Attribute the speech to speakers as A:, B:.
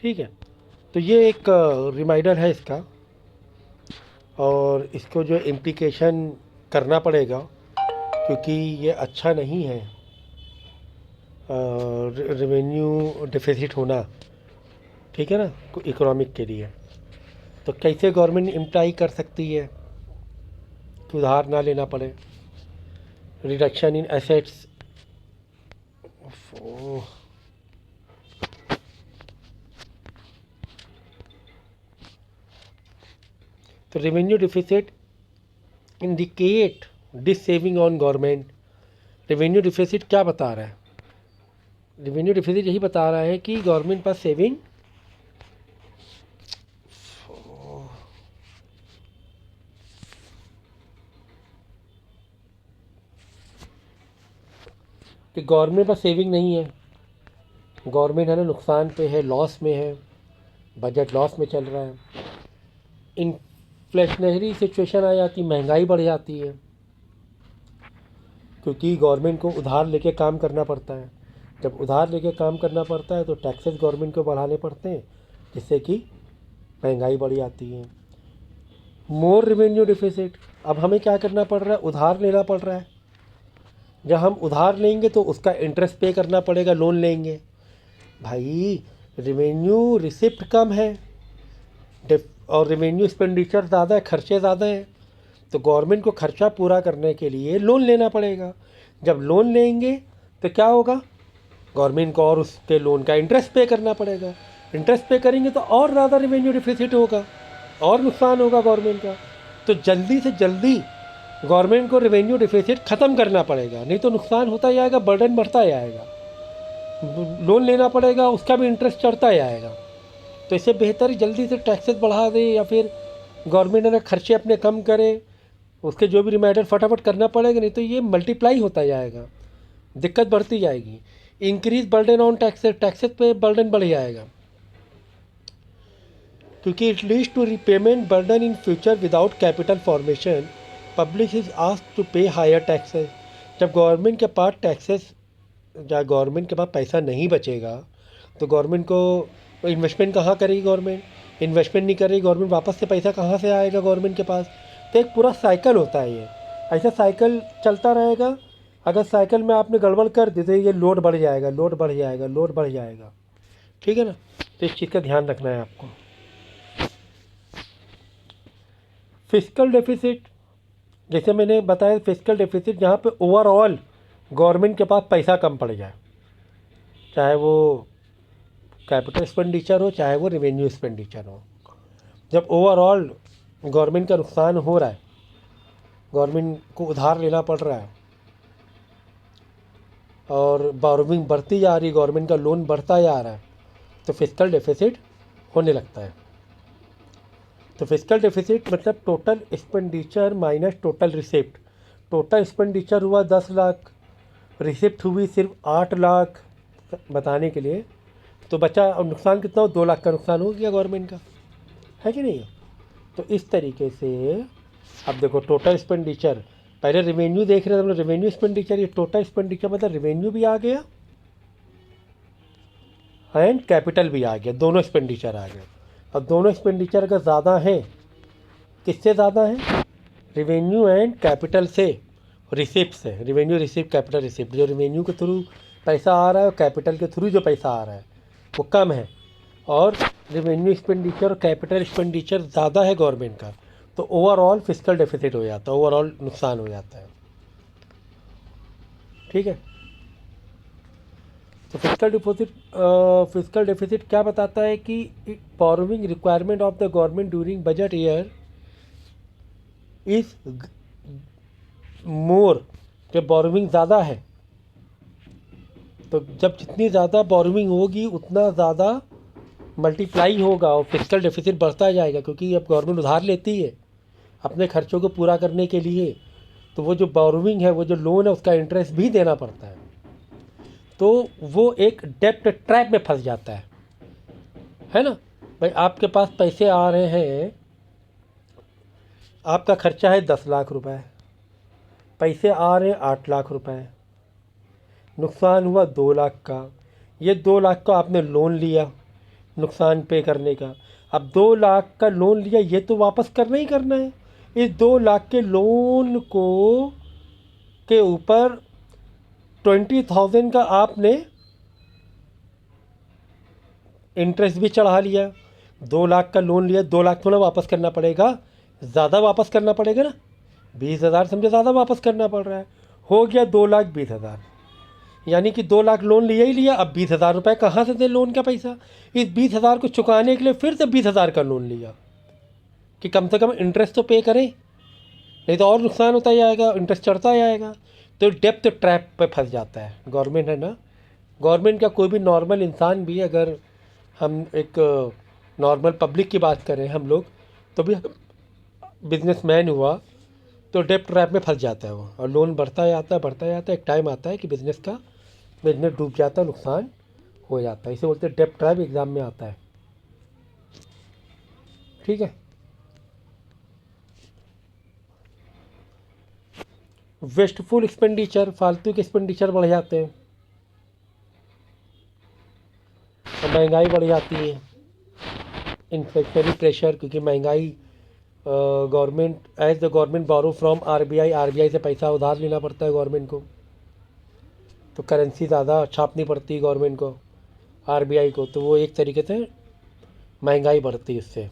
A: ठीक है। तो ये एक रिमाइंडर है इसका, और इसको जो इम्प्लीकेशन करना पड़ेगा, क्योंकि ये अच्छा नहीं है रेवेन्यू डिफिसिट होना, ठीक है ना, इकोनॉमिक के लिए। तो कैसे गवर्नमेंट इम्प्लाई कर सकती है कि उधार ना लेना पड़े? रिडक्शन इन एसेट्स, तो revenue deficit indicate dissaving on government. Revenue deficit क्या बता रहा है? रेवेन्यू डिफिसिट यही बता रहा है कि गवर्नमेंट पास सेविंग कि गवर्नमेंट पास सेविंग नहीं है, गवर्नमेंट है ना नुकसान पे है, लॉस में है, बजट लॉस में चल रहा है। इन्फ्लेशनरी सिचुएशन आ जाती, महंगाई बढ़ जाती है, क्योंकि गवर्नमेंट को उधार लेके काम करना पड़ता है। जब उधार लेके काम करना पड़ता है तो टैक्सेस गवर्नमेंट को बढ़ाने पड़ते हैं, जिससे कि महंगाई बढ़ जाती है। मोर रेवेन्यू डिफिसिट, अब हमें क्या करना पड़ रहा है? उधार लेना पड़ रहा है। जब हम उधार लेंगे तो उसका इंटरेस्ट पे करना पड़ेगा, लोन लेंगे। भाई रेवेन्यू रिसिप्ट कम है और रेवेन्यू एक्सपेंडिचर ज़्यादा है, खर्चे ज़्यादा हैं, तो गवर्नमेंट को खर्चा पूरा करने के लिए लोन लेना पड़ेगा। जब लोन लेंगे तो क्या होगा? गवर्नमेंट को और उसके लोन का इंटरेस्ट पे करना पड़ेगा। इंटरेस्ट पे करेंगे तो और ज़्यादा रेवेन्यू डिफिसिट होगा और नुकसान होगा गवर्नमेंट का। तो जल्दी से जल्दी गवर्नमेंट को रेवेन्यू डिफिसिट ख़त्म करना पड़ेगा, नहीं तो नुकसान होता जाएगा, बर्डन बढ़ता जाएगा, लोन लेना पड़ेगा, उसका भी इंटरेस्ट चढ़ता जाएगा। तो इससे बेहतर ही जल्दी से टैक्सेस बढ़ा दे, या फिर गवर्नमेंट ने खर्चे अपने कम करे, उसके जो भी रिमाइंडर फटाफट करना पड़ेगा, नहीं तो ये मल्टीप्लाई होता जाएगा, दिक्कत बढ़ती जाएगी। Increase burden on taxes, taxes पे बर्डन बढ़ जाएगा, क्योंकि it leads to repayment burden in future without capital formation. Public is asked to pay higher taxes. जब गवर्नमेंट के पास टैक्सेस या गवर्नमेंट के पास पैसा नहीं बचेगा तो गवर्नमेंट को इन्वेस्टमेंट कहाँ करेगी? गवर्नमेंट इन्वेस्टमेंट नहीं करेगी, गवर्नमेंट वापस से पैसा कहाँ से आएगा गवर्नमेंट के पास? तो एक पूरा साइकिल होता है ये, ऐसा साइकिल चलता रहेगा। अगर साइकिल में आपने गड़बड़ कर दी तो ये लोड बढ़ जाएगा, लोड बढ़ जाएगा, लोड बढ़ जाएगा, ठीक है ना। तो इस चीज़ का ध्यान रखना है आपको। फिस्कल डेफिसिट, जैसे मैंने बताया, फिस्कल डेफिसिट जहाँ पे ओवरऑल गवर्नमेंट के पास पैसा कम पड़ जाए, चाहे वो कैपिटल एक्सपेंडिचर हो, चाहे वो रेवेन्यू एक्सपेंडिचर हो। जब ओवरऑल गवर्नमेंट का नुकसान हो रहा है, गवर्नमेंट को उधार लेना पड़ रहा है और बोरोइंग बढ़ती जा रही, गवर्नमेंट का लोन बढ़ता जा रहा है, तो फिस्कल डेफिसिट होने लगता है। तो फिस्कल डेफिसिट मतलब total expenditure minus total receipt. Total expenditure हुआ 10 लाख, रिसिप्ट हुई सिर्फ 8 लाख, बताने के लिए। तो बचा, और नुकसान कितना हो? 2 लाख का नुकसान हो गया गवर्नमेंट का, है कि नहीं? तो इस तरीके से अब देखो, टोटल एक्सपेंडिचर, पहले रेवेन्यू देख रहे थे हम लोग, रेवेन्यू एक्सपेंडिचर, ये टोटल एक्सपेंडिचर मतलब रेवेन्यू भी आ गया एंड कैपिटल भी आ गया, दोनों एक्सपेंडिचर आ गए। और दोनों एक्सपेंडिचर अगर ज़्यादा हैं, किससे ज़्यादा है? रेवेन्यू एंड कैपिटल से, रिसिप्ट से। रेवेन्यू रिसिप्ट, कैपिटल रिसिप्ट, जो रेवेन्यू के थ्रू पैसा आ रहा है और कैपिटल के थ्रू जो पैसा आ रहा है वो कम है, और रेवेन्यू एक्सपेंडिचर और कैपिटल एक्सपेंडिचर ज़्यादा है गवर्नमेंट का, तो ओवरऑल फिस्कल डेफिसिट हो जाता है, ओवरऑल नुकसान हो जाता है, ठीक है। तो फिस्कल डेफिसिट क्या बताता है कि borrowing requirement of the government during budget year is more, कि बोरोइंग ज़्यादा है। तो जब जितनी ज़्यादा बोरोइंग होगी उतना ज़्यादा मल्टीप्लाई होगा और फिस्कल डेफिसिट बढ़ता जाएगा, क्योंकि अब गवर्नमेंट उधार लेती है अपने खर्चों को पूरा करने के लिए, तो वो जो बोरोइंग है, वो जो लोन है, उसका इंटरेस्ट भी देना पड़ता है। तो वो एक डेप्ट ट्रैप में फंस जाता है ना। भाई आपके पास पैसे आ रहे हैं, आपका खर्चा है 10 लाख रुपए, पैसे आ रहे हैं 8 लाख रुपए, नुकसान हुआ 2 लाख का। ये 2 लाख का आपने लोन लिया, नुकसान पे करने का। अब 2 लाख का लोन लिया, ये तो वापस करना ही करना है। इस 2 लाख के लोन को के ऊपर 20,000 का आपने इंटरेस्ट भी चढ़ा लिया। 2 लाख का लोन लिया, 2 लाख थोड़ा वापस करना पड़ेगा, ज़्यादा वापस करना पड़ेगा ना। 20,000 समझे ज़्यादा वापस करना पड़ रहा है। हो गया 2,20,000, यानी कि 2 लाख लोन लिया ही लिया। अब 20,000 रुपये कहाँ से दे लोन का पैसा? इस 20,000 को चुकाने के लिए फिर से 20,000 का लोन लिया कि कम से कम इंटरेस्ट तो पे करें, नहीं तो और नुकसान होता जाएगा, इंटरेस्ट चढ़ता जाएगा। तो डेप्थ ट्रैप पे फंस जाता है गवर्नमेंट, है ना। गवर्नमेंट का कोई भी नॉर्मल इंसान भी, अगर हम एक नॉर्मल पब्लिक की बात करें हम लोग, तो भी बिजनेसमैन हुआ तो डेप्ट ट्रैप में फंस जाता है वो, और लोन बढ़ता जाता है बढ़ता जाता है। एक टाइम आता है कि बिजनेस डूब जाता है, नुकसान हो जाता है। इसे बोलते हैं डेप्ट ट्रैप, एग्ज़ाम में आता है। ठीक है। वेस्टफुल एक्सपेंडिचर, फालतू के एक्सपेंडिचर बढ़ जाते हैं और महंगाई बढ़ जाती है। इन्फ्लेशनरी प्रेशर, क्योंकि महंगाई, government as the government borrow from RBI, RBI से पैसा उधार लेना पड़ता है गवर्नमेंट को, तो करेंसी ज़्यादा छापनी पड़ती है गवर्नमेंट को, आरबीआई को, तो वो एक तरीके से महंगाई बढ़ती है इससे।